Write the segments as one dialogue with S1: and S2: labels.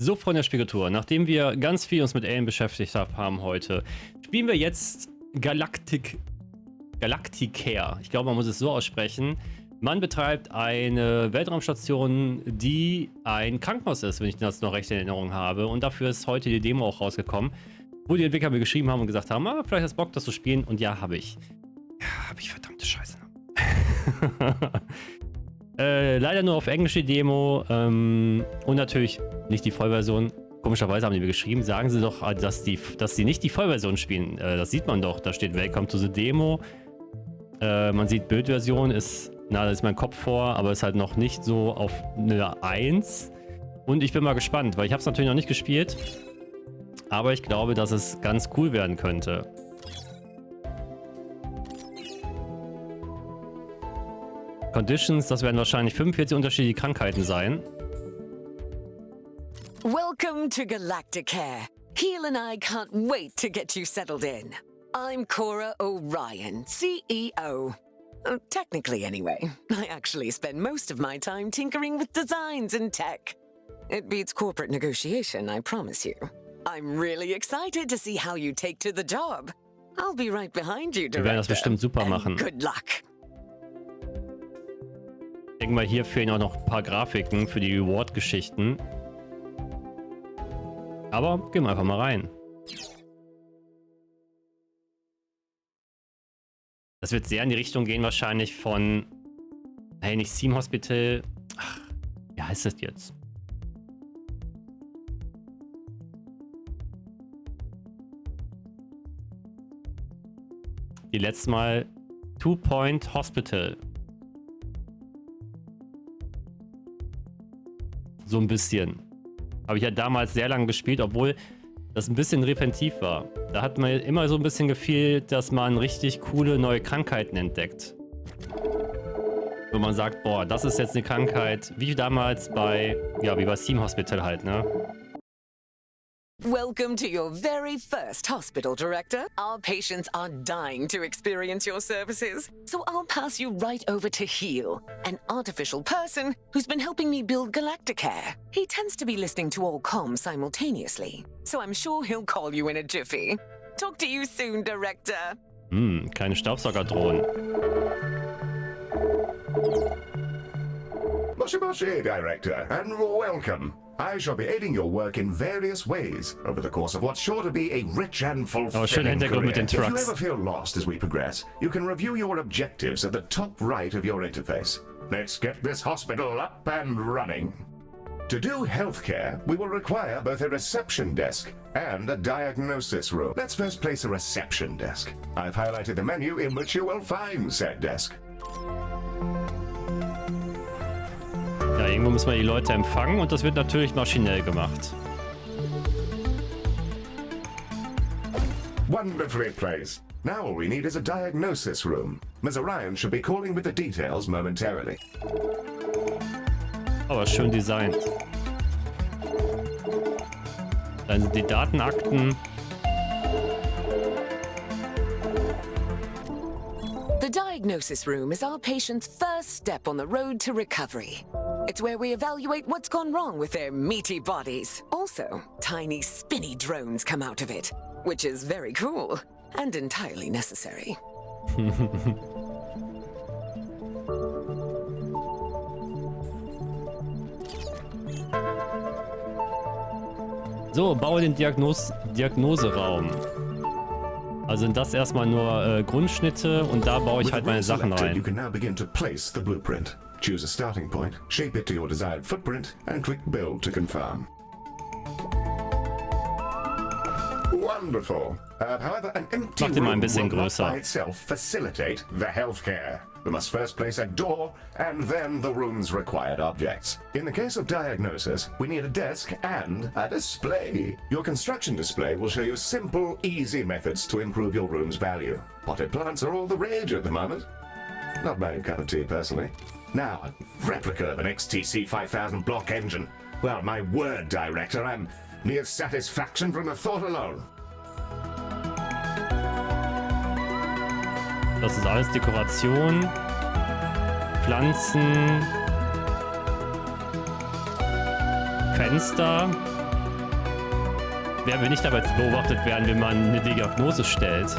S1: So, von der Spiegeltour. Nachdem wir ganz viel uns mit Alien beschäftigt haben heute, spielen wir jetzt Galacticare. Ich glaube, man muss es so aussprechen. Man betreibt eine Weltraumstation, die ein Krankenhaus ist, wenn ich das noch recht in Erinnerung habe. Und dafür ist heute die Demo auch rausgekommen, wo die Entwickler mir geschrieben haben und gesagt haben, vielleicht hast du Bock, das zu spielen. Und ja, habe ich. Ja, habe ich, verdammte Scheiße. Leider nur auf Englisch die Demo und natürlich nicht die Vollversion. Komischerweise haben die mir geschrieben, sagen sie doch, dass sie nicht die Vollversion spielen. Das sieht man doch, da steht Welcome to the Demo. Man sieht Bildversion, da ist mein Kopf vor, aber ist halt noch nicht so auf eine 1. Und ich bin mal gespannt, weil ich habe es natürlich noch nicht gespielt. Aber ich glaube, dass es ganz cool werden könnte. Conditions, das werden wahrscheinlich 45 unterschiedliche Krankheiten sein.
S2: Welcome to Galacticare. Heel and I can't wait to get you settled in. I'm Cora O'Ryan, CEO. Technically, anyway. I actually spend most of my time tinkering with designs and tech. It beats corporate negotiation, I promise you. I'm really excited to see how you take to the job. I'll be right behind you, Director.
S1: Wir werden das bestimmt super machen.
S2: Good luck.
S1: Ich denke mal, hier fehlen auch noch ein paar Grafiken für die Reward-Geschichten. Aber gehen wir einfach mal rein. Das wird sehr in die Richtung gehen wahrscheinlich von... Hey, nicht Theme Hospital. Ach, wie heißt das jetzt? Die letztes Mal Two-Point Hospital. So ein bisschen. Habe ich ja damals sehr lange gespielt, obwohl das ein bisschen repentiv war. Da hat mir immer so ein bisschen gefehlt, dass man richtig coole neue Krankheiten entdeckt. Wenn man sagt, boah, das ist jetzt eine Krankheit, wie damals wie bei Theme Hospital halt, ne?
S2: Welcome to your very first hospital, Director. Our patients are dying to experience your services, so I'll pass you right over to Heel, an artificial person who's been helping me build Galacticare. He tends to be listening to all comms simultaneously, so I'm sure he'll call you in a jiffy. Talk to you soon, Director.
S1: Keine Staubsaugerdrohnen.
S3: Moshi Moshi, Director, and welcome. I shall be aiding your work in various ways over the course of what's sure to be a rich and fulfilling career. If you ever feel lost as we progress, you can review your objectives at the top right of your interface. Let's get this hospital up and running. To do healthcare, we will require both a reception desk and a diagnosis room. Let's first place a reception desk. I've highlighted the menu in which you will find said desk.
S1: Ja, irgendwo müssen wir die Leute empfangen und das wird natürlich maschinell gemacht.
S3: Wonderfully placed. Now all we need is a diagnosis room. Ms. Orion should be calling with the details momentarily.
S1: Aber schön designt. Dann sind die Datenakten.
S2: The diagnosis room is our patient's first step on the road to recovery. It's where we evaluate what's gone wrong with their meaty bodies. Also, tiny spinny drones come out of it, which is very cool and entirely necessary.
S1: So, baue den Diagnoseraum. Also sind das erstmal nur Grundschnitte und da baue ich halt meine Sachen rein.
S3: You can now begin to place the blueprint. Choose a starting point, shape it to your desired footprint, and click Build to confirm. Wonderful. However, an empty
S1: Mach den mal ein
S3: room
S1: bisschen
S3: will not
S1: größer.
S3: by itself facilitate the healthcare. We must first place a door and then the room's required objects. In the case of diagnosis, we need a desk and a display. Your construction display will show you simple, easy methods to improve your room's value. Potted plants are all the rage at the moment. Not my cup of tea, personally. Now, a replica of an XTC 5000 block engine. Well, my word, Director, I'm mere satisfaction from the thought alone.
S1: Das ist alles Dekoration, Pflanzen, Fenster. werden wir nicht dabei beobachtet werden, wenn man eine Diagnose stellt.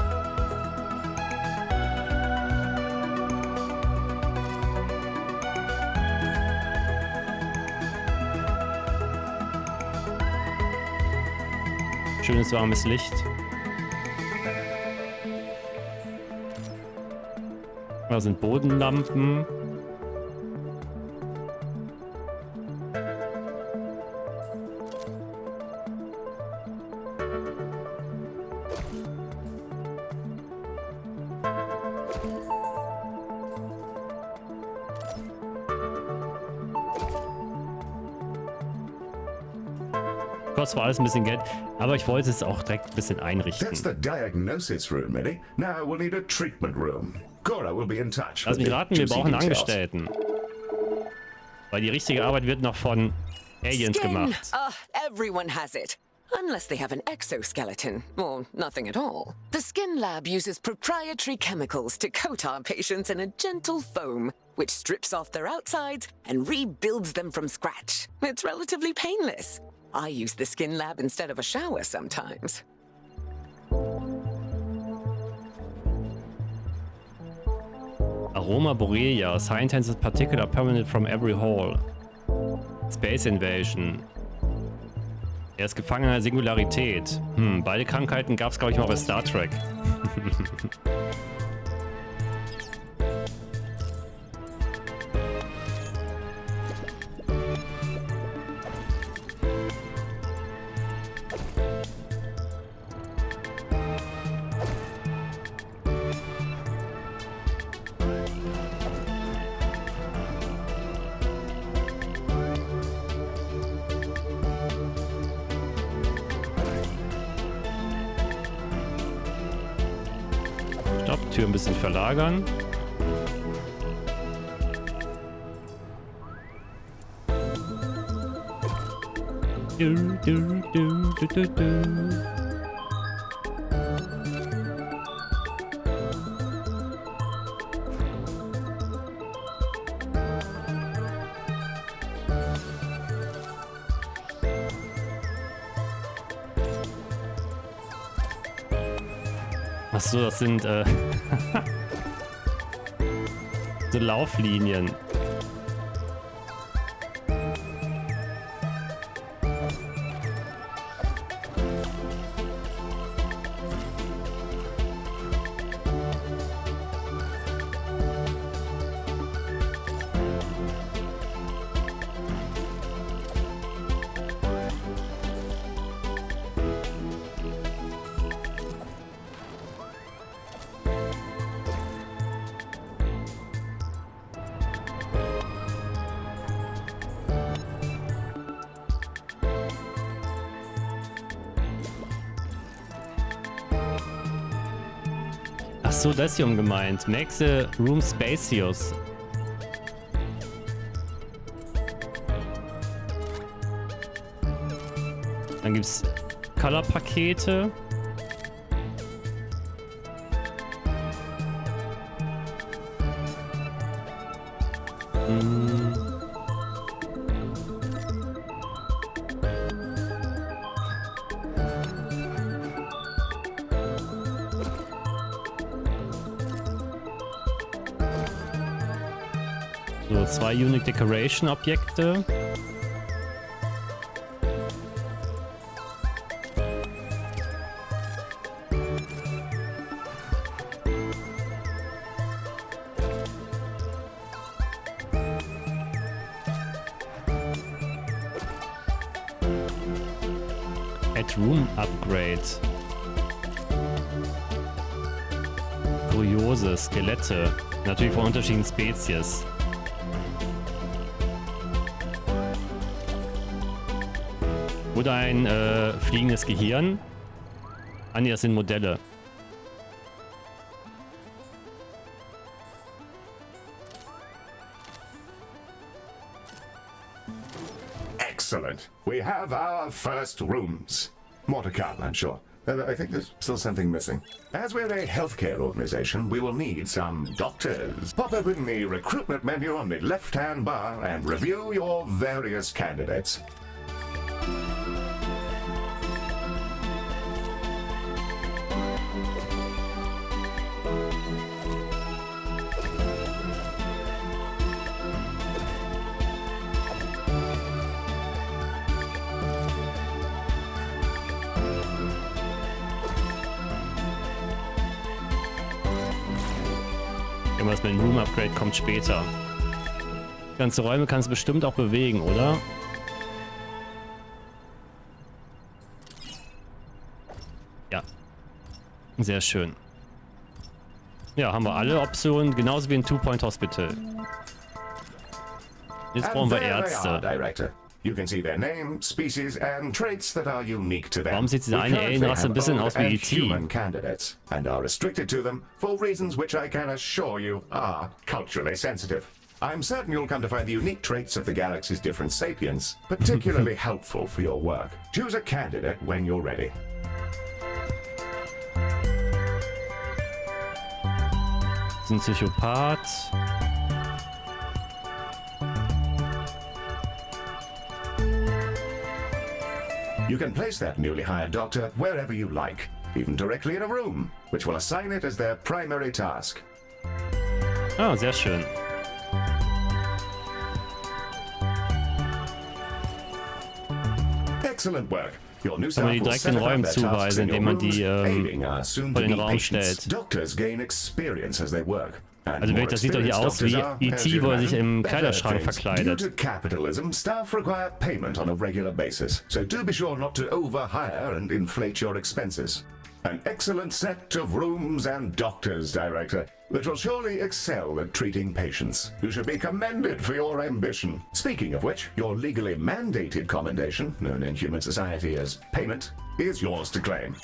S1: Schönes warmes Licht. Da sind Bodenlampen. Kostet zwar alles ein bisschen Geld, aber ich wollte es auch direkt ein bisschen einrichten.
S3: That's the diagnosis room, Eddie. Now we'll need a treatment room. Cora will be in touch.
S1: Lass mich raten, wir brauchen einen Angestellten. Weil die richtige Arbeit wird noch von Aliens gemacht.
S2: Everyone has it. Unless they have an exoskeleton, or nothing at all. The Skin Lab uses proprietary chemicals to coat our patients in a gentle foam, which strips off their outsides and rebuilds them from scratch. It's relatively painless. I use the Skin Lab instead of a shower sometimes.
S1: Aroma Boreas, high intensity particular permanent from every hole. Space Invasion. Er ist Gefangener der Singularität. Beide Krankheiten gab es, glaube ich, mal bei Star Trek. Tür ein bisschen verlagern. Achso, das sind so Lauflinien. Ach so, das ist hier gemeint. Make the room spacious. Dann gibt's Color-Pakete. So, 2 Unique Decoration Objekte. Add Room Upgrade. Kuriose Skelette. Natürlich von unterschiedlichen Spezies. Oder ein fliegendes Gehirn. Ah ne, das sind Modelle.
S3: Excellent. We have our first rooms. More to come, I'm sure. I think there's still something missing. As we're a healthcare organization, we will need some doctors. Pop open the recruitment menu on the left-hand bar and review your various candidates.
S1: Irgendwas mit dem Room Upgrade kommt später. Ganze Räume kannst du bestimmt auch bewegen, oder? Ja. Sehr schön. Ja, haben wir alle Optionen, genauso wie ein Two-Point-Hospital. Jetzt brauchen wir Ärzte.
S3: You can see their name, species, and traits that are unique to them.
S1: Warum sieht diese eine Alien-Rasse ein bisschen aus wie E.T.?
S3: Human candidates and are restricted to them for reasons which I can assure you are culturally sensitive. I'm certain you'll come to find the unique traits of the galaxy's different sapiens particularly helpful for your work. Choose a candidate when you're ready.
S1: Das ist ein Psychopath.
S3: You can place that newly hired doctor wherever you like, even directly in a room, which will assign it as their primary task.
S1: Ah, sehr schön.
S3: Excellent work. Your new
S1: Kann man die direkt in Räumen zuweisen, indem man die vor den Raum stellt.
S3: Doctors gain experience as they work.
S1: Also das sieht doch hier aus wie E.T., wo er sich im Kleiderschrank verkleidet.
S3: Due to capitalism, staff require payment on a regular basis, so do be sure not to overhire and inflate your expenses. An excellent set of rooms and doctors, Director, that will surely excel at treating patients. You should be commended for your ambition. Speaking of which, your legally mandated commendation, known in human society as payment, is yours to claim.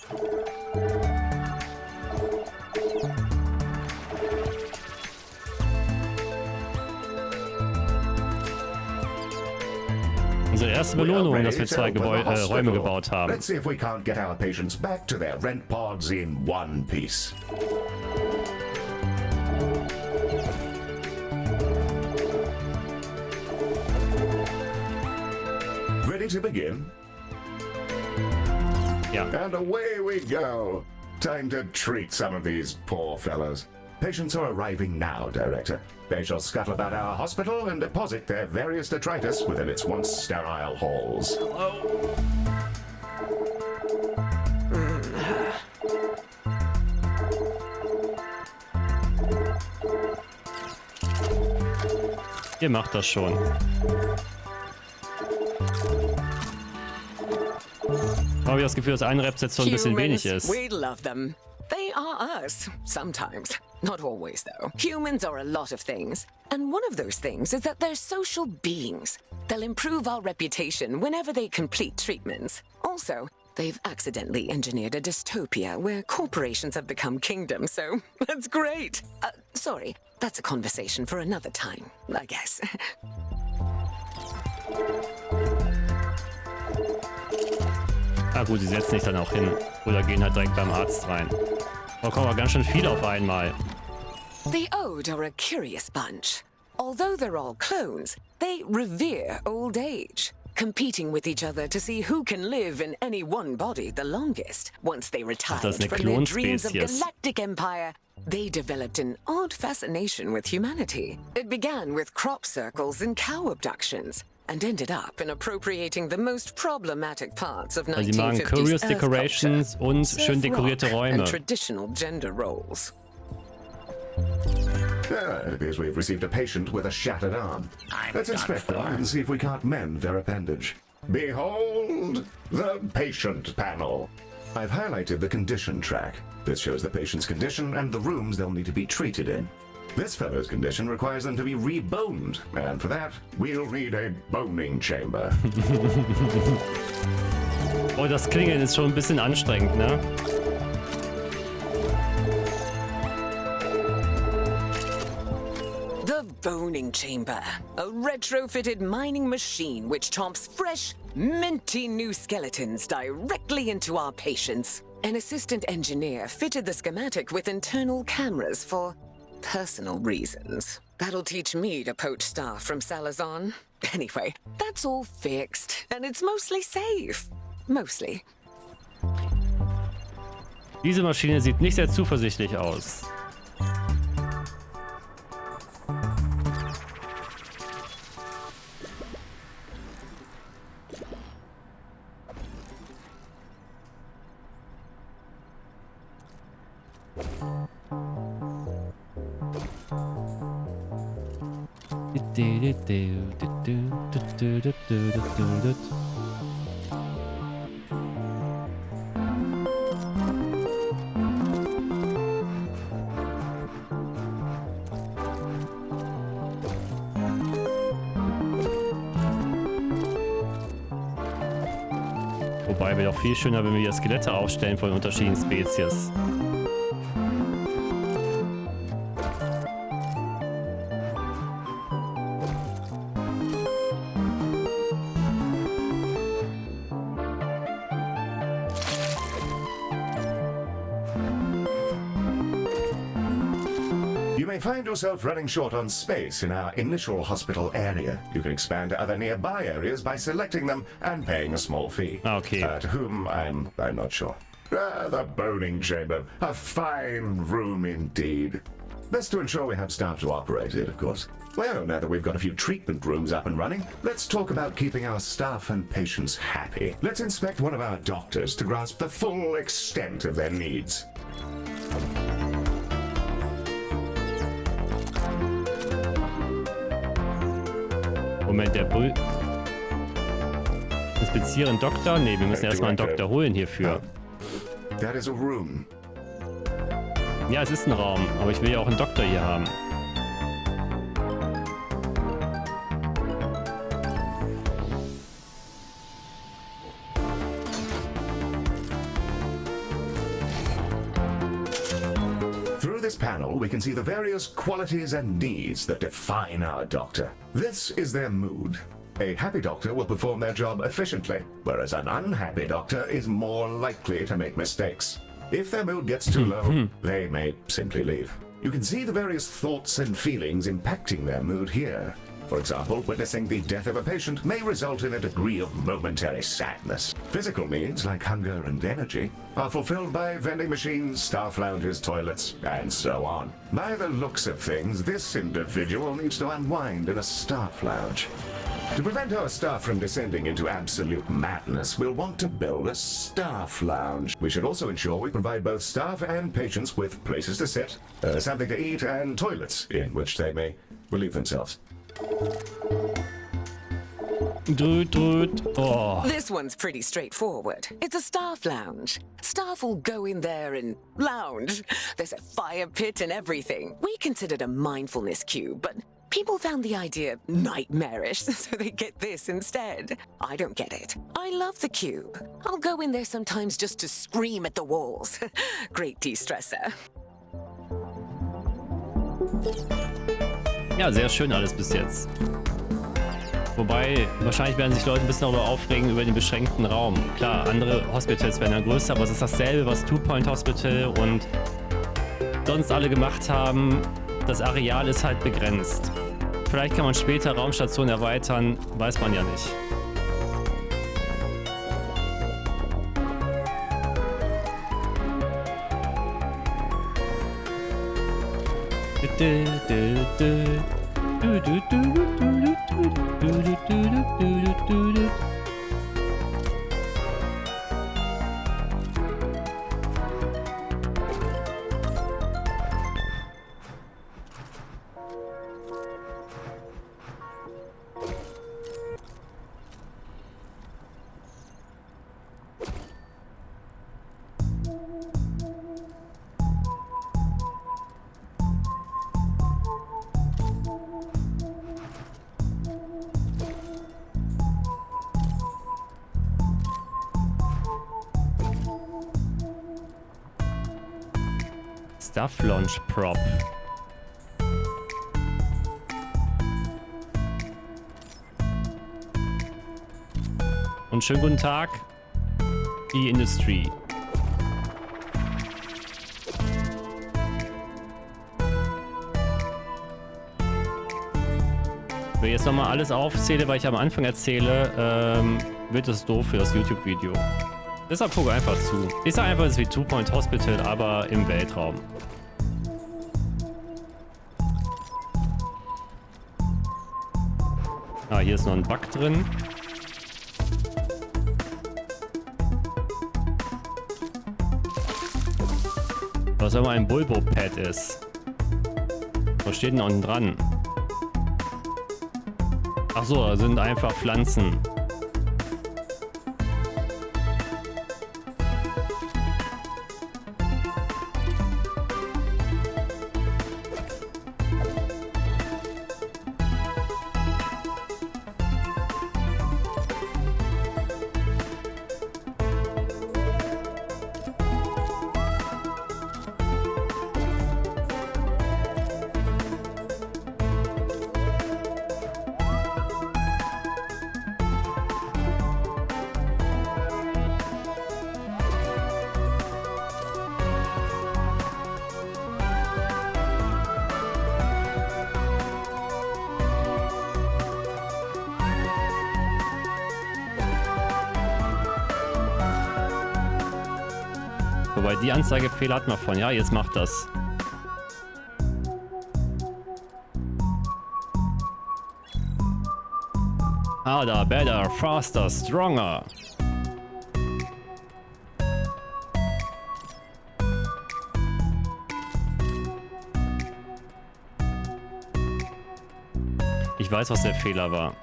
S1: Unsere erste Belohnung, dass wir zwei Räume gebaut haben.
S3: Let's see if we can't get our patients back to their rent pods in one piece. Ready to begin?
S1: Ja.
S3: And away we go. Time to treat some of these poor fellows. Patients are arriving now, Director. They shall scuttle about our hospital and deposit their various detritus within its once sterile halls.
S1: Ihr macht das schon. Habe ich das Gefühl, dass eine Rep jetzt so ein bisschen wenig ist.
S2: We love them. They are us, sometimes. Not always, though. Humans are a lot of things. And one of those things is that they're social beings. They'll improve our reputation whenever they complete treatments. Also, they've accidentally engineered a dystopia where corporations have become kingdoms, so that's great. Sorry, that's a conversation for another time, I guess.
S1: Ah gut, sie setzen sich dann auch hin. Oder gehen halt direkt beim Arzt rein. Da kommen aber ganz schön viel auf einmal.
S2: The Ode are a curious bunch. Although they're all clones, they revere old age, competing with each other to see who can live in any one body the longest. Once they retired from their dreams of galactic empire, they developed an odd fascination with humanity. It began with crop circles and cow abductions, and ended up in appropriating the most problematic parts of 1950s
S1: curious decorations und schön dekorierte Räume.
S2: And traditional gender roles.
S3: It appears we've received a patient with a shattered arm. Let's inspect them and see if we can't mend their appendage. Behold the patient panel. I've highlighted the condition track. This shows the patient's condition and the rooms they'll need to be treated in. This fellow's condition requires them to be reboned, and for that, we'll need a boning chamber.
S1: Oh, das Klingeln ist schon ein bisschen anstrengend, ne?
S2: The boning chamber, a retrofitted mining machine which chomps fresh, minty new skeletons directly into our patients. An assistant engineer fitted the schematic with internal cameras for personal reasons. That'll teach me to poach staff from Salazar. Anyway, that's all fixed, and it's mostly safe. Mostly.
S1: Diese Maschine sieht nicht sehr zuversichtlich aus. Wobei wäre doch viel schöner, wenn wir hier Skelette aufstellen von unterschiedlichen Spezies.
S3: Find yourself running short on space in our initial hospital area. You can expand to other nearby areas by selecting them and paying a small fee.
S1: Okay.
S3: To whom, I'm not sure. The boning chamber. A fine room indeed. Best to ensure we have staff to operate it, of course. Well, now that we've got a few treatment rooms up and running, let's talk about keeping our staff and patients happy. Let's inspect one of our doctors to grasp the full extent of their needs.
S1: Moment, der Bull... Inspizieren Doktor? Ne, wir müssen erstmal einen Doktor holen hierfür.
S3: That is a room.
S1: Ja, es ist ein Raum, aber ich will ja auch einen Doktor hier haben.
S3: Panel, we can see the various qualities and needs that define our doctor. This is their mood. A happy doctor will perform their job efficiently, whereas an unhappy doctor is more likely to make mistakes. If their mood gets too low, they may simply leave. You can see the various thoughts and feelings impacting their mood here. For example, witnessing the death of a patient may result in a degree of momentary sadness. Physical needs, like hunger and energy, are fulfilled by vending machines, staff lounges, toilets, and so on. By the looks of things, this individual needs to unwind in a staff lounge. To prevent our staff from descending into absolute madness, we'll want to build a staff lounge. We should also ensure we provide both staff and patients with places to sit, something to eat, and toilets in which they may relieve themselves.
S1: Oh.
S2: This one's pretty straightforward. It's a staff lounge. Staff will go in there and lounge. There's a fire pit and everything. We considered a mindfulness cube, but people found the idea nightmarish, so they get this instead. I don't get it. I love the cube. I'll go in there sometimes just to scream at the walls. Great de-stressor.
S1: Ja, sehr schön alles bis jetzt. Wobei, wahrscheinlich werden sich Leute ein bisschen darüber aufregen, über den beschränkten Raum. Klar, andere Hospitals werden dann größer, aber es ist dasselbe, was Two Point Hospital und sonst alle gemacht haben. Das Areal ist halt begrenzt. Vielleicht kann man später Raumstationen erweitern, weiß man ja nicht. Stuff Launch Prop. Und schönen guten Tag, die Industrie. Wenn ich jetzt nochmal alles aufzähle, weil ich am Anfang erzähle, wird es doof für das YouTube-Video. Deshalb gucke einfach zu. Ich sage einfach, es ist wie Two Point Hospital, aber im Weltraum. Ah, hier ist noch ein Bug drin. Was immer ein Bulbo-Pad ist. Was steht denn unten dran? Ach so, sind einfach Pflanzen. Wobei die Anzeigefehler hat man von. Ja, jetzt macht das. Harder, better, faster, stronger. Ich weiß, was der Fehler war.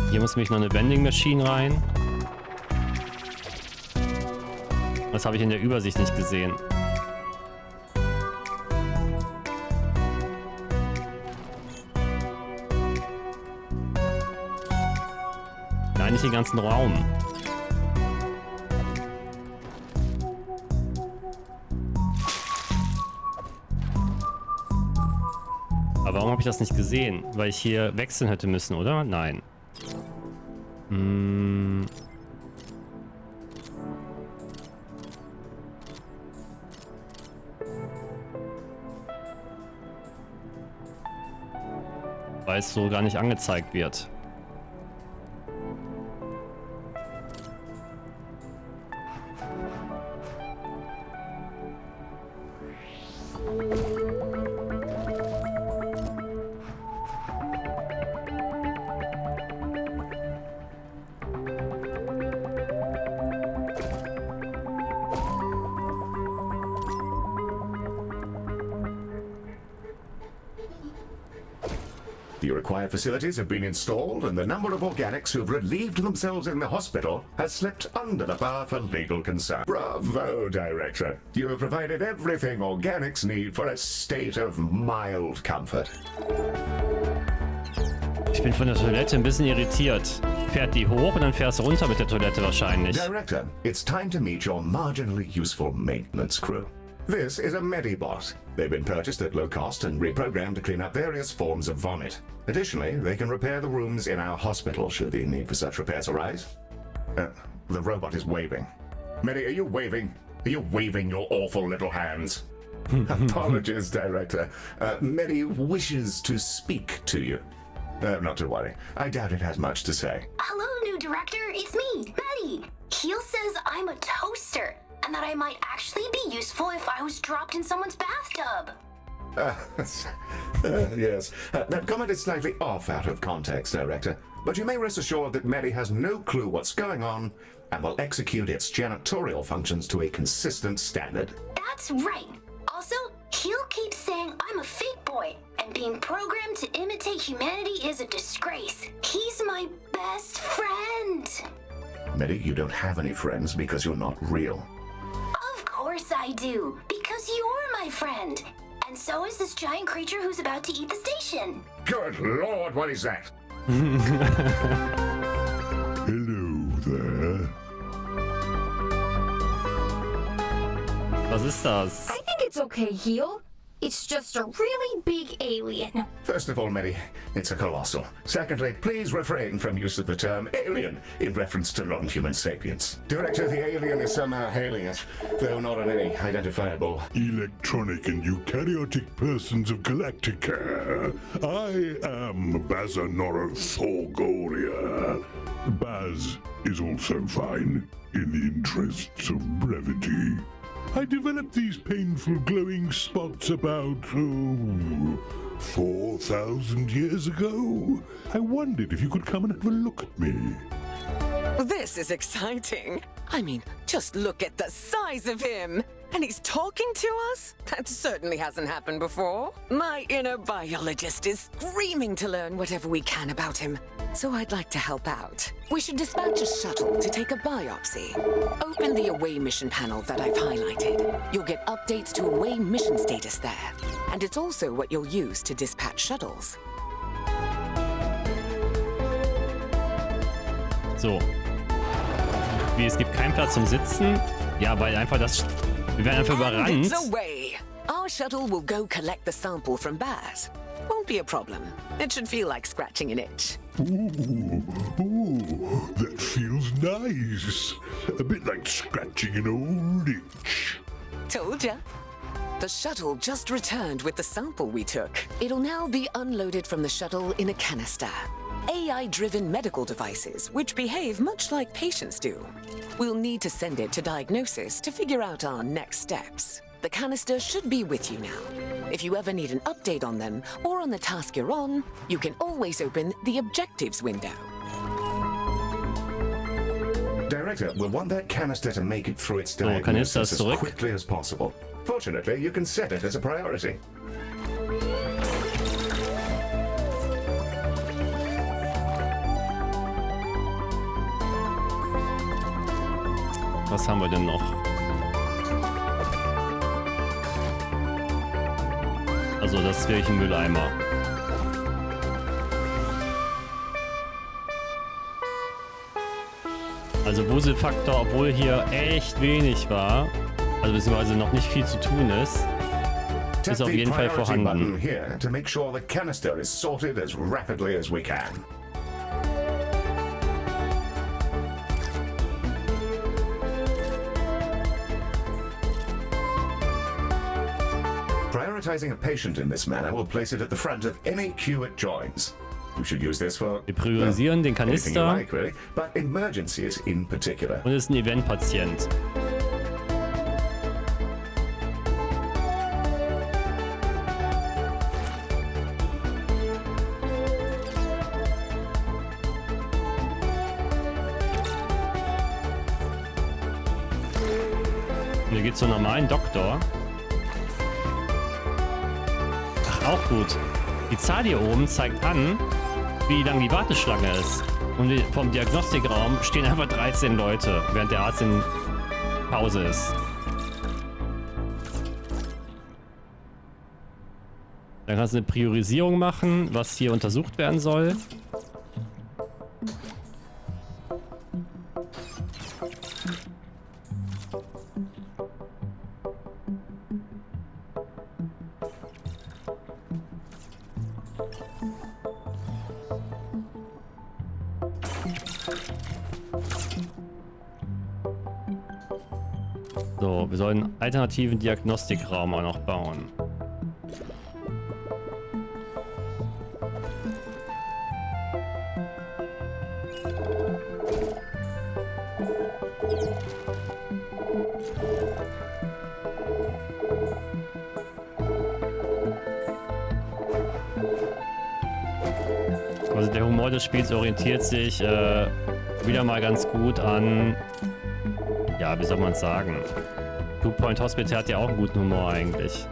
S1: Hier muss nämlich noch eine Vending Machine rein. Das habe ich in der Übersicht nicht gesehen. Nein, nicht den ganzen Raum. Aber warum habe ich das nicht gesehen? Weil ich hier wechseln hätte müssen, oder? Nein. Weil es so gar nicht angezeigt wird.
S3: The required facilities have been installed, and the number of organics who've relieved themselves in the hospital has slipped under the bar for legal concern. Bravo, Director. You have provided everything organics need for a state of mild comfort.
S1: Ich bin von der Toilette ein bisschen irritiert. Fährt die hoch und dann fährst du runter mit der Toilette wahrscheinlich.
S3: Director, it's time to meet your marginally useful maintenance crew. This is a Medibot. They've been purchased at low cost and reprogrammed to clean up various forms of vomit. Additionally, they can repair the rooms in our hospital should the need for such repairs arise. The robot is waving. Medi, are you waving? Are you waving your awful little hands? Apologies, Director. Medi wishes to speak to you. Not to worry. I doubt it has much to say.
S4: Hello, new director. It's me, Maddie. Heel says I'm a toaster, and that I might actually be useful if I was dropped in someone's bathtub.
S3: Yes. That comment is slightly off out of context, Director. But you may rest assured that Medi has no clue what's going on and will execute its janitorial functions to a consistent standard.
S4: That's right. Also, Heel keeps saying I'm a fake boy, and being programmed to imitate humanity is a disgrace. He's my best friend.
S3: Medi, you don't have any friends because you're not real.
S4: Of course I do, because you're my friend. And so is this giant creature who's about to eat the station.
S3: Good Lord, what is that?
S5: Hello there.
S1: Was ist das?
S6: I think it's okay, Heel. It's just a really big alien.
S3: First of all, Medi, it's a colossal. Secondly, please refrain from use of the term alien in reference to non-human sapiens. Director, the alien is somehow hailing us, though not on any identifiable...
S5: Electronic and eukaryotic persons of Galacticare. I am Bazanora Thorgoria. Baz is also fine, in the interests of brevity. I developed these painful glowing spots about, 4,000 years ago. I wondered if you could come and have a look at me.
S2: This is exciting. I mean, just look at the size of him. And he's talking to us? That certainly hasn't happened before. My inner biologist is screaming to learn whatever we can about him. so I'd like to help out. We should dispatch a shuttle to take a biopsy. Open the away mission panel that I've highlighted. You'll get updates to away mission status there. And it's also what you'll use to dispatch shuttles.
S1: So. Wie, es gibt keinen Platz zum Sitzen? Ja, weil einfach das... Wir werden einfach überrannt.
S2: And it's away. Our shuttle will go collect the sample from Baz. Won't be a problem. It should feel like scratching an itch.
S5: Ooh, that feels nice. A bit like scratching an old itch.
S2: Told ya. The shuttle just returned with the sample we took. It'll now be unloaded from the shuttle in a canister. AI-driven medical devices, which behave much like patients do. We'll need to send it to diagnosis to figure out our next steps. The canister should be with you now. If you ever need an update on them or on the task you're on, you can always open the objectives window.
S3: Director, we'll want that canister to make it through its diagnosis as quickly as possible. Fortunately, you can set it as a priority.
S1: Was haben wir denn noch? Also das wäre ich ein Mülleimer. Also Wuselfaktor, obwohl hier echt wenig war, also beziehungsweise noch nicht viel zu tun ist, ist auf jeden Fall vorhanden.
S3: Prioritizing a patient in this manner will place it at the front of any queue it joins. You should use this for
S1: Wir priorisieren den Kanister
S3: like, really, but emergencies in particular.
S1: Und ist ein Eventpatient. Und hier geht's zum normalen Doktor. Auch gut. Die Zahl hier oben zeigt an, wie lang die Warteschlange ist. Und vom Diagnostikraum stehen einfach 13 Leute, während der Arzt in Pause ist. Dann kannst du eine Priorisierung machen, was hier untersucht werden soll. So, wir sollen einen alternativen Diagnostikraum auch noch bauen. Also der Humor des Spiels orientiert sich wieder mal ganz gut an, ja, wie soll man es sagen? Two Point Hospital hat ja auch einen guten Humor eigentlich.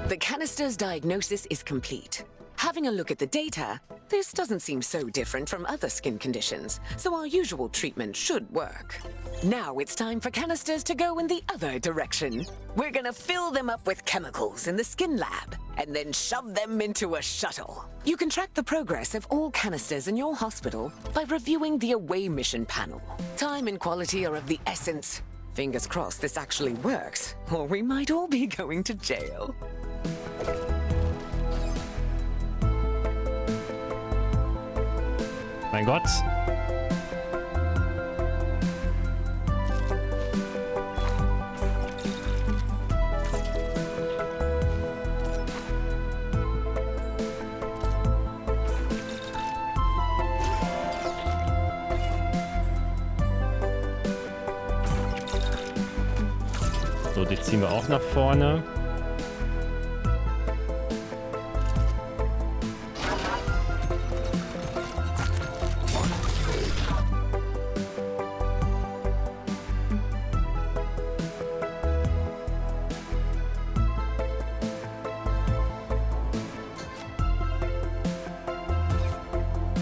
S2: The canister's diagnosis is complete. Having a look at the data, this doesn't seem so different from other skin conditions, so our usual treatment should work. Now it's time for canisters to go in the other direction. We're gonna fill them up with chemicals in the skin lab, and then shove them into a shuttle. You can track the progress of all canisters in your hospital by reviewing the away mission panel. Time and quality are of the essence. Fingers crossed this actually works, or we might all be going to jail.
S1: Mein Gott. So, die ziehen wir auch nach vorne.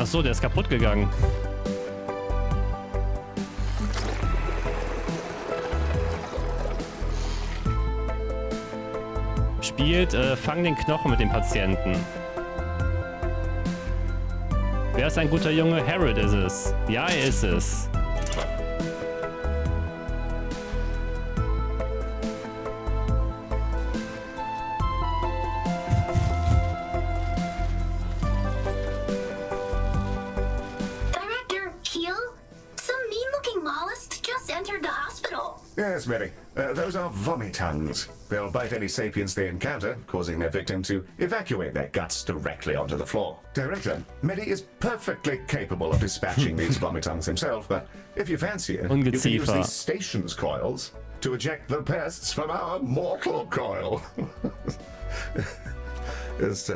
S1: Achso, der ist kaputt gegangen. Spielt, fang den Knochen mit dem Patienten. Wer ist ein guter Junge? Harold ist es. Ja, er ist es.
S3: Yes, Mary. Those are vomitungs. They'll bite any sapiens they encounter, causing their victim to evacuate their guts directly onto the floor. Director, Mary is perfectly capable of dispatching these vomitungs himself, but if you fancy it, you can use these stations coils to eject the pests from our mortal coil. It's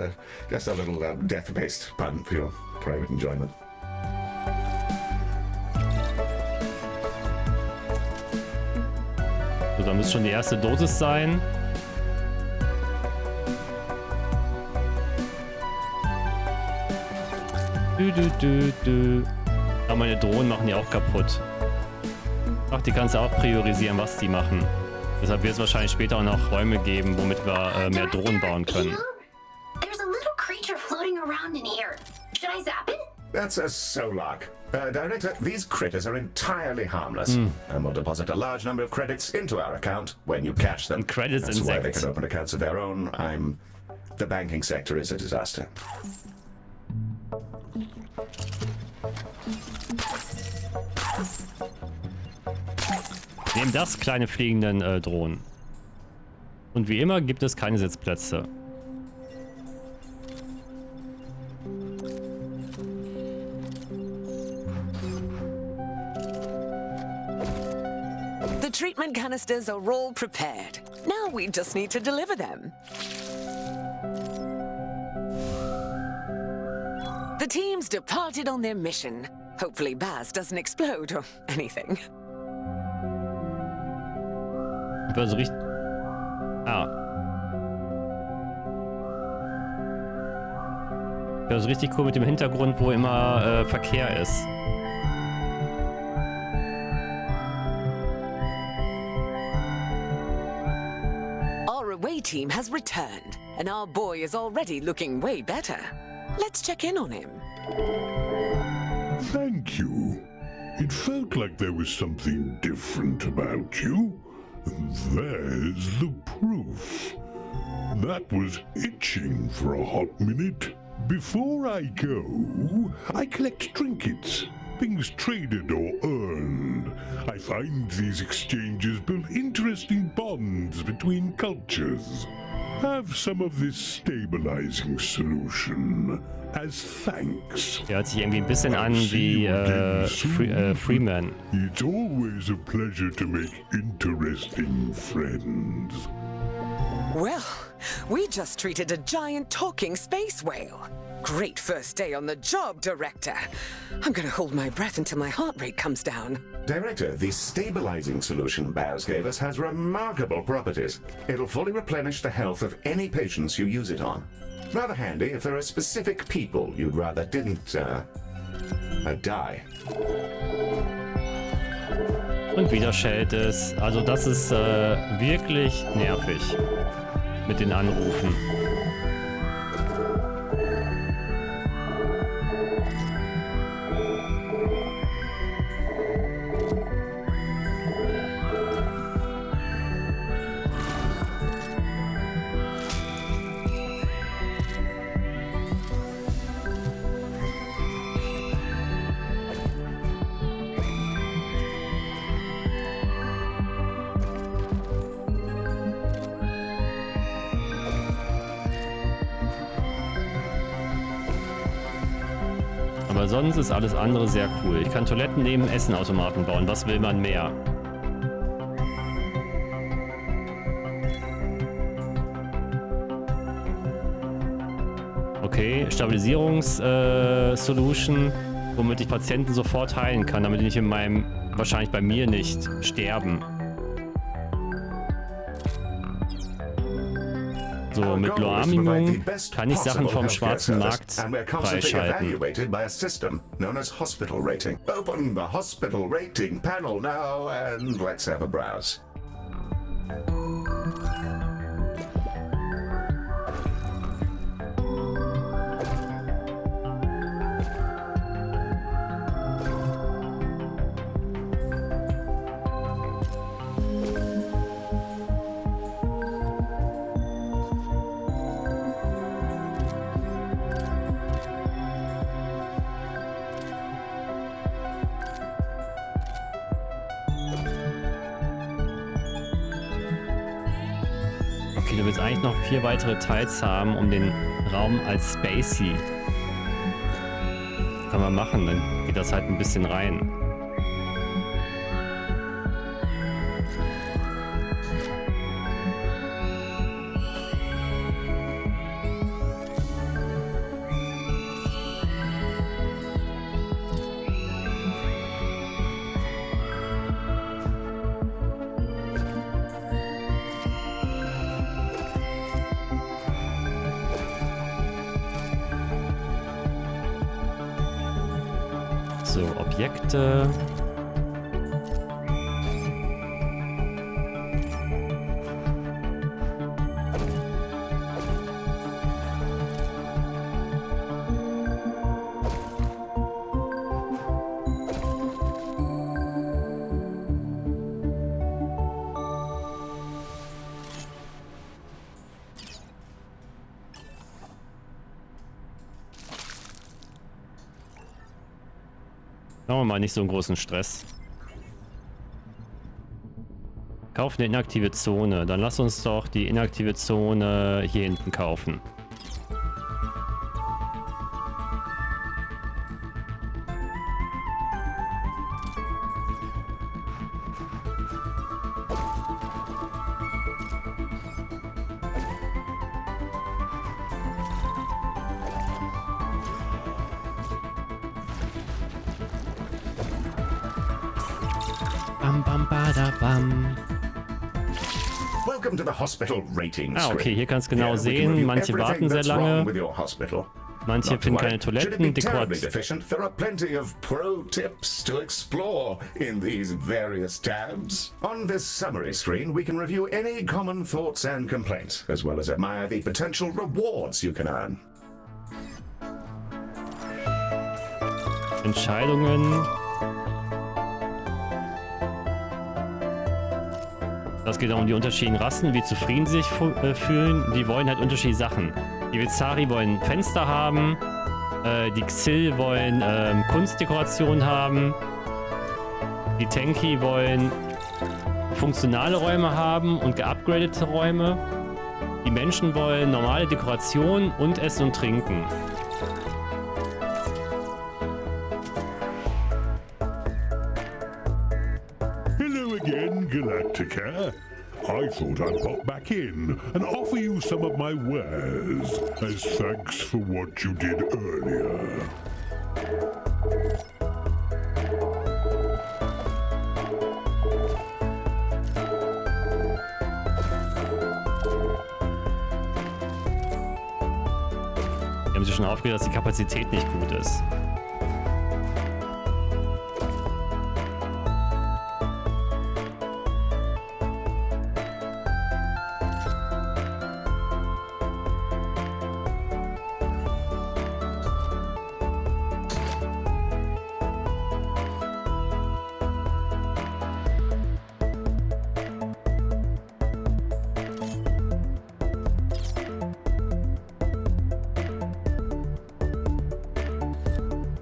S3: just a little death-based pun for your private enjoyment.
S1: So, da müsste schon die erste Dosis sein. Aber meine Drohnen machen die auch kaputt. Ach, die kannst du auch priorisieren, was die machen. Deshalb wird es wahrscheinlich später auch noch Räume geben, womit wir mehr Drohnen bauen können.
S3: That's a Solak. Director, these critters are entirely harmless. And will deposit a large number of credits into our account when you catch them.
S1: Credits
S3: That's why they can open accounts of their own. The banking sector is a disaster.
S1: Nehmen das, kleine fliegenden Drohnen. Und wie immer gibt es keine Sitzplätze.
S2: The treatment canisters are all prepared. Now we just need to deliver them. The team's departed on their mission. Hopefully Baz doesn't explode or anything.
S1: Also richtig. Das ist richtig cool mit dem Hintergrund, wo immer Verkehr ist.
S2: Our away team has returned, and our boy is already looking way better. Let's check in on him.
S5: Thank you. It felt like there was something different about you. There's the proof. That was itching for a hot minute. Before I go, I collect trinkets, things traded or earned. I find these exchanges build interesting bonds between cultures. Have some of this stabilizing solution as thanks.
S1: Der hört sich irgendwie ein bisschen an wie Freeman.
S5: It's always a pleasure to make interesting friends.
S2: Well, we just treated a giant talking space whale. Great first day on the job, Director. I'm gonna hold my breath until my heart rate comes down.
S3: Director, the stabilizing solution Baz gave us has remarkable properties. It'll fully replenish the health of any patients you use it on. Rather handy if there are specific people you'd rather didn't, die.
S1: Und wieder schellt es. Also das ist wirklich nervig mit den Anrufen. Aber sonst ist alles andere sehr cool. Ich kann Toiletten neben Essenautomaten bauen. Was will man mehr? Okay, Stabilisierungs-Solution, womit ich Patienten sofort heilen kann, damit die nicht in meinem, wahrscheinlich bei mir nicht, sterben. So, mit Loarminium kann ich Sachen vom schwarzen Markt freischalten.
S3: Open the hospital rating panel now and let's have a browse.
S1: Okay, du willst eigentlich noch 4 weitere Teils haben, um den Raum als Spacey. Kann man machen, dann geht das halt ein bisschen rein. So, Objekte. Machen wir mal nicht so einen großen Stress. Kaufen eine inaktive Zone. Dann lass uns doch die inaktive Zone hier hinten kaufen. Bam, bam, bada, bam.
S3: Welcome to the hospital rating
S1: Ah, okay,
S3: screen.
S1: hier kannst du genau
S3: Here we can
S1: sehen,
S3: review
S1: manche
S3: everything
S1: warten sehr
S3: that's wrong
S1: lange,
S3: with your hospital.
S1: manche
S3: Not to
S1: finden
S3: worry.
S1: keine
S3: Should it
S1: Toiletten,
S3: be terribly
S1: Dekoration.
S3: deficient, there are plenty of pro tips to explore in these various tabs. On this summary screen, we can review any common thoughts and complaints, as well as admire the potential rewards you can earn.
S1: Entscheidungen. Das geht auch um die unterschiedlichen Rassen, wie zufrieden sie sich fühlen. Die wollen halt unterschiedliche Sachen. Die Vizari wollen Fenster haben, die Xill wollen Kunstdekoration haben, die Tenki wollen funktionale Räume haben und geupgradete Räume. Die Menschen wollen normale Dekoration und Essen und Trinken.
S5: Hello again, Galacticare. I thought I'd pop back in and offer you some of my wares as thanks for what you did earlier.
S1: Die haben sich schon aufgeregt, dass die Kapazität nicht gut ist.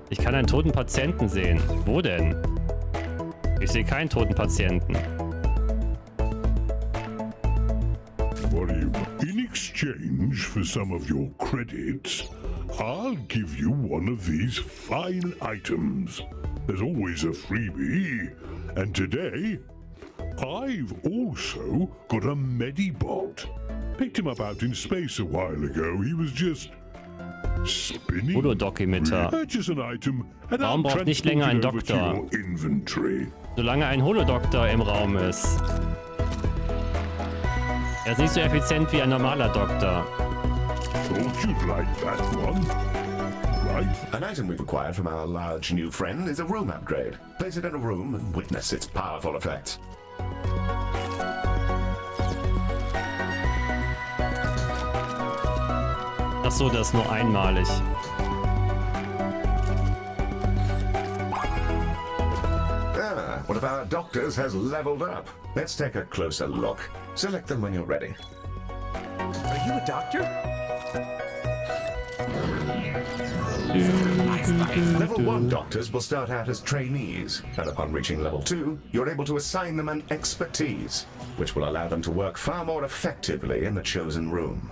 S1: Ich kann einen toten Patienten sehen. Wo denn? Ich sehe keinen toten Patienten.
S5: What do you want? In exchange for some of your credits, I'll give you one of these fine items. There's always a freebie, and today, I've also got a Medibot. Picked him up out in space a while ago. He was just spinning.
S1: Holodoc-Emitter.
S5: Purchase an item and
S1: Warum
S5: I'll
S1: braucht nicht
S5: transport
S1: länger ein
S5: it over to
S1: Doktor?
S5: your inventory.
S1: Solange ein Holodoktor im Raum ist. Er ist nicht so effizient wie ein normaler Doktor.
S5: Thought you'd like that one. Right?
S3: An item we've acquired from our large new friend is a room upgrade. Place it in a room and witness its powerful effects.
S1: Ach so, das ist nur einmalig.
S3: One of our doctors has leveled up. Let's take a closer look. Select them when you're ready.
S7: Are you a doctor?
S3: Level 1 doctors will start out as trainees, and upon reaching level 2, you're able to assign them an expertise, which will allow them to work far more effectively in the chosen room.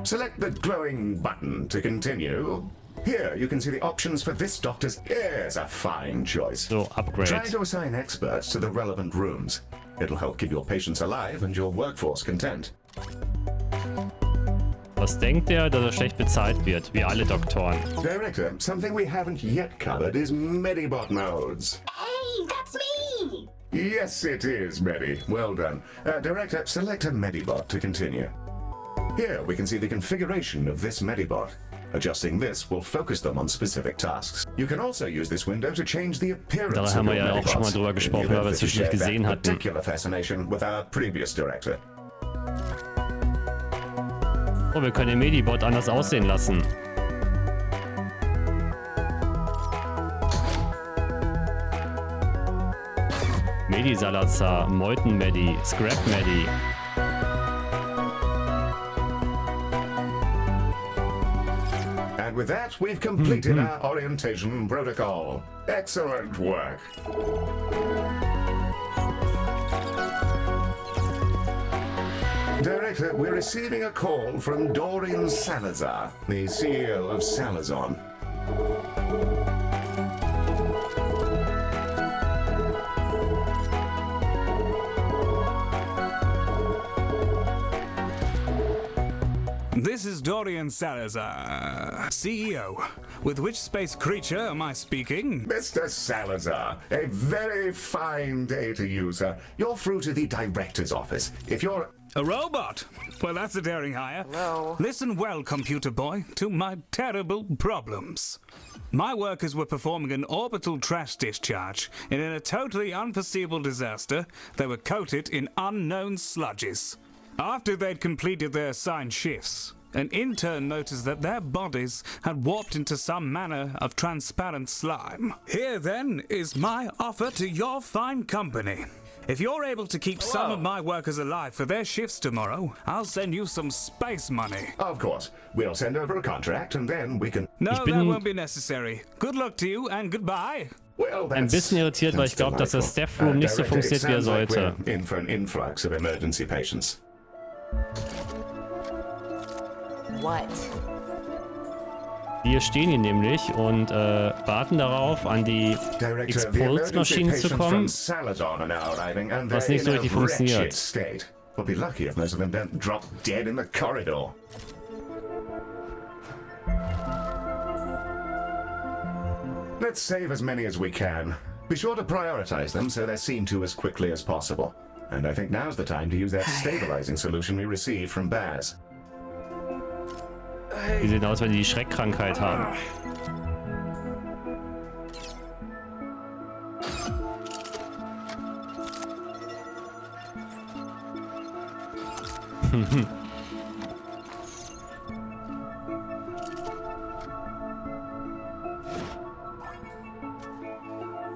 S3: Select the glowing button to continue. Here, you can see the options for this doctor's. Here's a fine choice.
S1: So, upgrade.
S3: Try to assign experts to the relevant rooms. It'll help keep your patients alive and your workforce content.
S1: Was denkt er, dass er schlecht bezahlt wird, wie alle Doktoren?
S3: Director, something we haven't yet covered is Medibot modes.
S4: Hey, that's me!
S3: Yes, it is, Medi. Well done. Director, select a Medibot to continue. Here, we can see the configuration of this Medibot. Adjusting this will focus them on specific tasks. You can also use this window to change the appearance
S1: Da
S3: of
S1: haben wir
S3: your
S1: ja auch schon mal drüber gesprochen, weil wir es zwischendurch gesehen hatten.
S3: Particular fascination with our previous director.
S1: Oh, wir können den Medibot anders aussehen lassen. Medi-Salazar, Meuten-Medi, Scrap-Medi.
S3: And with that, we've completed our orientation protocol. Excellent work. Director, we're receiving a call from Dorian Salazar, the CEO of Salazon.
S7: This is Dorian Salazar, CEO. With which space creature am I speaking?
S3: Mr. Salazar, a very fine day to you, sir. You're through to the director's office. If you're...
S7: A robot? Well, that's a daring hire.
S2: Hello.
S7: Listen well, computer boy, to my terrible problems. My workers were performing an orbital trash discharge, and in a totally unforeseeable disaster, they were coated in unknown sludges. After they'd completed their assigned shifts, an intern noticed that their bodies had warped into some manner of transparent slime. Here, then, is my offer to your fine company. If you're able to keep some of my workers alive for their shifts tomorrow, I'll send you some space money.
S3: Of course. We'll send over a contract and then we can...
S7: No, that won't be necessary. Good luck to you and goodbye.
S3: Well,
S1: Ein bisschen irritiert, weil ich glaube, dass das Staff Room nicht so funktioniert, wie er sollte.
S3: In for an influx of emergency patients.
S2: What?
S1: Wir stehen hier nämlich und warten darauf, an die Expulsmaschine zu kommen, was nicht so richtig funktioniert.
S3: We'll be lucky if most of them don't drop dead in the corridor. Let's save as many as we can. Be sure to prioritize them so they're seen to as quickly as possible. And I think now's the time to use that stabilizing solution we received from Baz.
S1: Die sehen aus, wenn die Schreckkrankheit haben.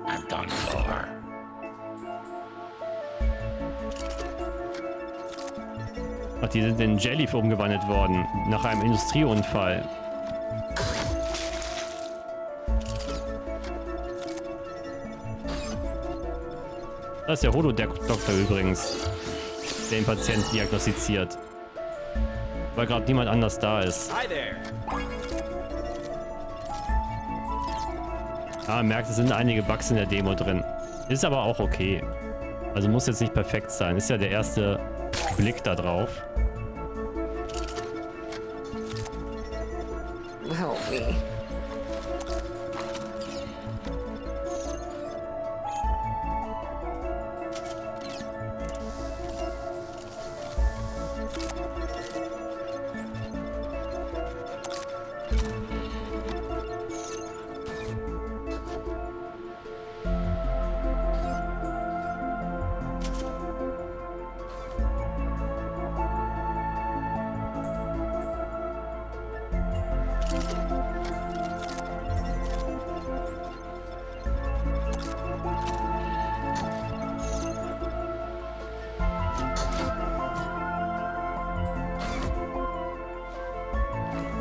S3: I'm done for.
S1: Ach, die sind in Jelly umgewandelt worden, nach einem Industrieunfall. Das ist der Holo-Doktor übrigens, der den Patienten diagnostiziert. Weil gerade niemand anders da ist.
S7: Hi there.
S1: Ja, man merkt, es sind einige Bugs in der Demo drin. Ist aber auch okay. Also muss jetzt nicht perfekt sein. Ist ja der erste Blick da drauf.
S2: Help me.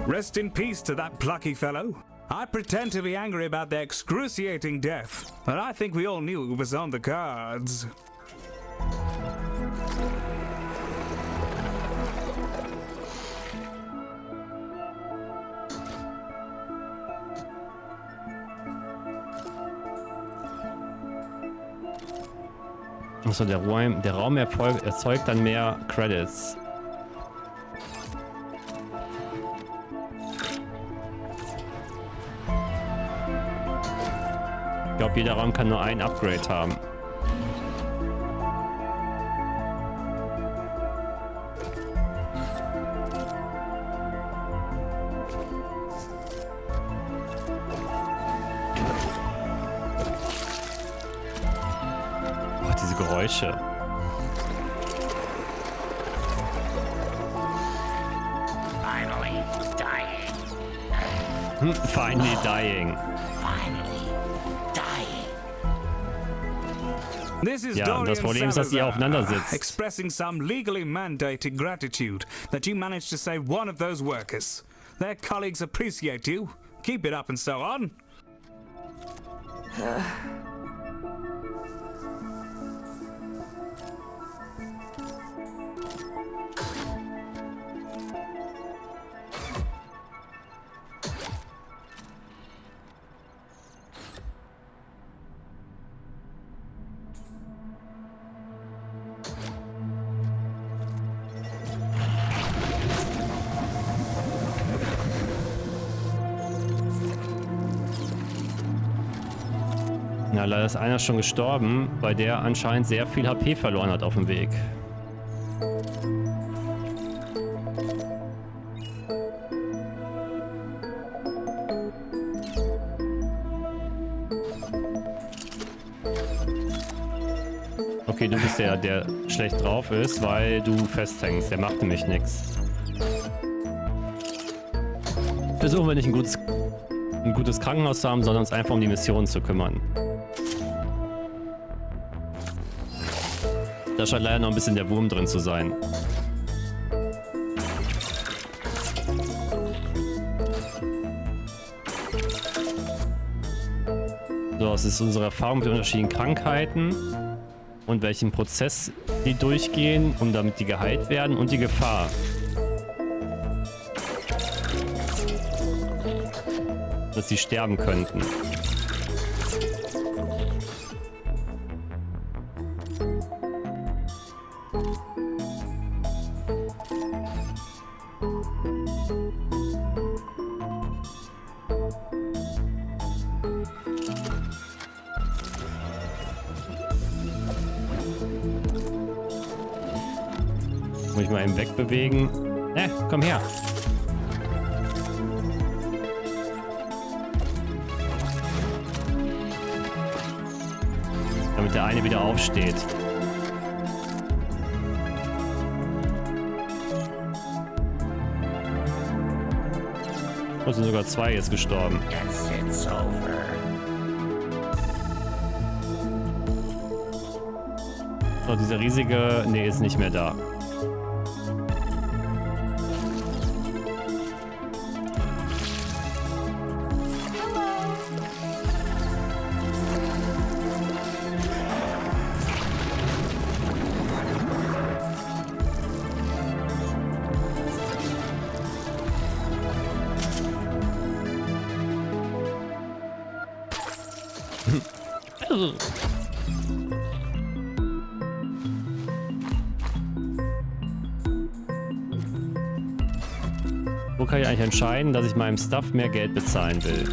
S7: Rest in peace to that plucky fellow. I pretend to be angry about their excruciating death, but I think we all knew it was on the cards.
S1: Also der Raum erzeugt dann mehr Credits. Ich glaube, jeder Raum kann nur ein Upgrade haben. Oh, diese Geräusche.
S8: Finally dying.
S1: Finally dying.
S7: This is
S1: Ja, und das Problem ist, dass ihr aufeinander sitzt.
S7: Expressing some legally mandated gratitude that you managed to save one of those workers. Their colleagues appreciate you. Keep it up and so on.
S1: Na, leider ist einer schon gestorben, weil der anscheinend sehr viel HP verloren hat auf dem Weg. Okay, du bist der, der schlecht drauf ist, weil du festhängst. Der macht nämlich nichts. Versuchen wir nicht ein gutes Krankenhaus zu haben, sondern uns einfach um die Mission zu kümmern. Da scheint leider noch ein bisschen der Wurm drin zu sein. So, das ist unsere Erfahrung mit den unterschiedlichen Krankheiten und welchen Prozess die durchgehen, um damit die geheilt werden und die Gefahr. Dass sie sterben könnten. Muss ich mal eben wegbewegen. Komm her. Damit der eine wieder aufsteht. Oh, sind sogar zwei jetzt gestorben.
S8: It's over.
S1: So, dieser riesige... Nee, ist nicht mehr da. Wo kann ich eigentlich entscheiden, dass ich meinem Stuff mehr Geld bezahlen will?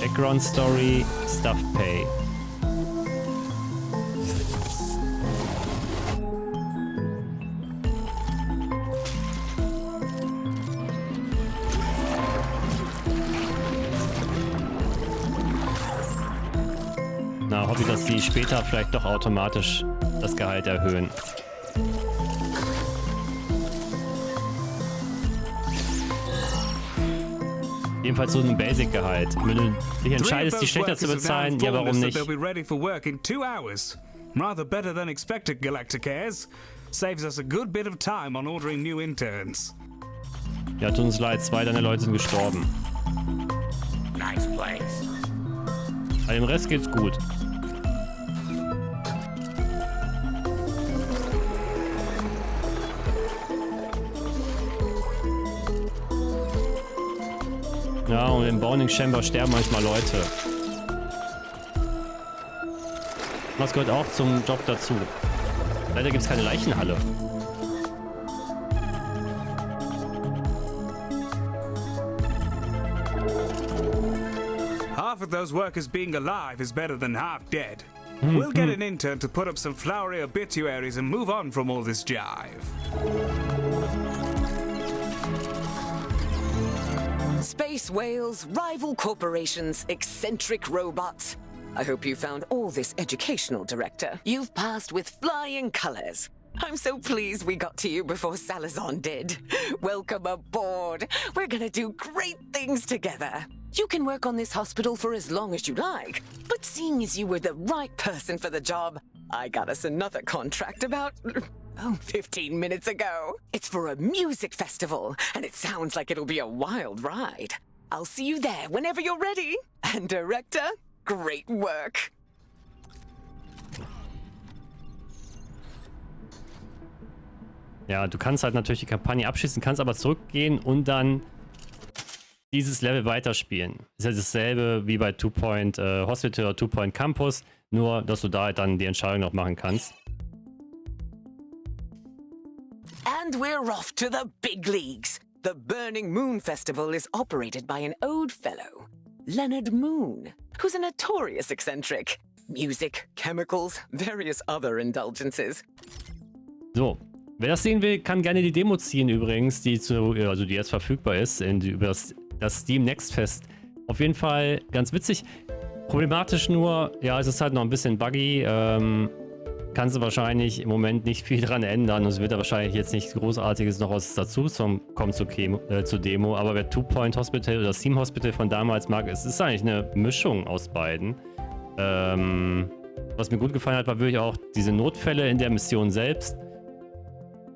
S1: Background Story, Stuff Pay. Na, hoffe ich, dass die später vielleicht doch automatisch das Gehalt erhöhen. Jedenfalls so ein Basic-Gehalt. Wenn du dich entscheidest, die schlechter zu bezahlen, ja, warum nicht?
S7: Rather better than expected, Galacticares. Saves us a good bit of time on ordering new interns.
S1: Ja, tut uns leid, 2 deiner Leute sind gestorben.
S8: Nice place.
S1: Bei dem Rest geht's gut. Ja, und im Bounding Chamber sterben manchmal Leute. Das gehört auch zum Job dazu. Leider gibt es keine Leichenhalle.
S7: Half of those workers being alive is better than half dead. We'll get an intern to put up some flowery obituaries and move on from all this jive.
S2: Space whales, rival corporations, eccentric robots. I hope you found all this educational, Director. You've passed with flying colors. I'm so pleased we got to you before Salazar did. Welcome aboard. We're gonna do great things together. You can work on this hospital for as long as you like, but seeing as you were the right person for the job, I got us another contract about 15 minutes ago. It's for a music festival, and it sounds like it'll be a wild ride. I'll see you there whenever you're ready. And Director, great work.
S1: Ja, du kannst halt natürlich die Kampagne abschließen, kannst aber zurückgehen und dann dieses Level weiterspielen. Ist ja dasselbe wie bei Two Point Hospital oder Two Point Campus, nur dass du da halt dann die Entscheidung noch machen kannst.
S2: And we're off to the big leagues. The Burning Moon Festival is operated by an old fellow, Leonard Moon, who's a notorious eccentric. Music, chemicals, various other indulgences.
S1: So, wer das sehen will, kann gerne die Demo ziehen übrigens, die jetzt verfügbar ist über das Steam Next Fest. Auf jeden Fall ganz witzig. Problematisch nur, ja, es ist halt noch ein bisschen buggy. Kannst du wahrscheinlich im Moment nicht viel dran ändern. Und es wird da wahrscheinlich jetzt nichts Großartiges noch was dazu kommen zur Demo. Aber wer Two Point Hospital oder Steam Hospital von damals mag, es ist eigentlich eine Mischung aus beiden. Was mir gut gefallen hat, war wirklich auch diese Notfälle in der Mission selbst.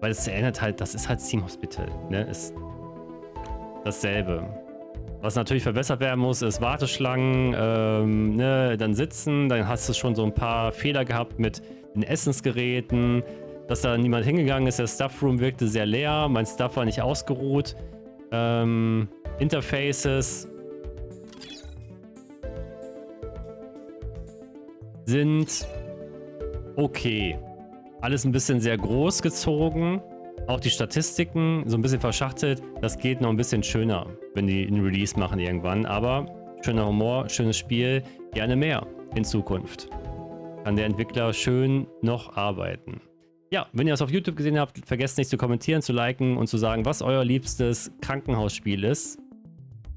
S1: Weil es erinnert halt, das ist halt Steam Hospital, ne? Ist dasselbe. Was natürlich verbessert werden muss, ist Warteschlangen, ne? Dann sitzen, dann hast du schon so ein paar Fehler gehabt mit den Essensgeräten, dass da niemand hingegangen ist. Der Stuffroom wirkte sehr leer, mein Stuff war nicht ausgeruht. Interfaces sind okay. Alles ein bisschen sehr groß gezogen. Auch die Statistiken so ein bisschen verschachtelt. Das geht noch ein bisschen schöner, wenn die einen Release machen irgendwann. Aber schöner Humor, schönes Spiel. Gerne mehr in Zukunft. Kann der Entwickler schön noch arbeiten. Ja, wenn ihr das auf YouTube gesehen habt, vergesst nicht zu kommentieren, zu liken und zu sagen, was euer liebstes Krankenhausspiel ist.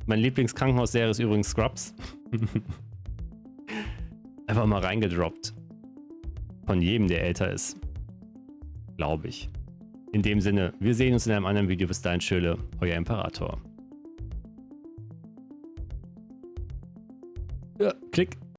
S1: Meine Lieblingskrankenhausserie ist übrigens Scrubs. Einfach mal reingedroppt. Von jedem, der älter ist. Glaube ich. In dem Sinne, wir sehen uns in einem anderen Video. Bis dahin, Schöle, euer Imperator.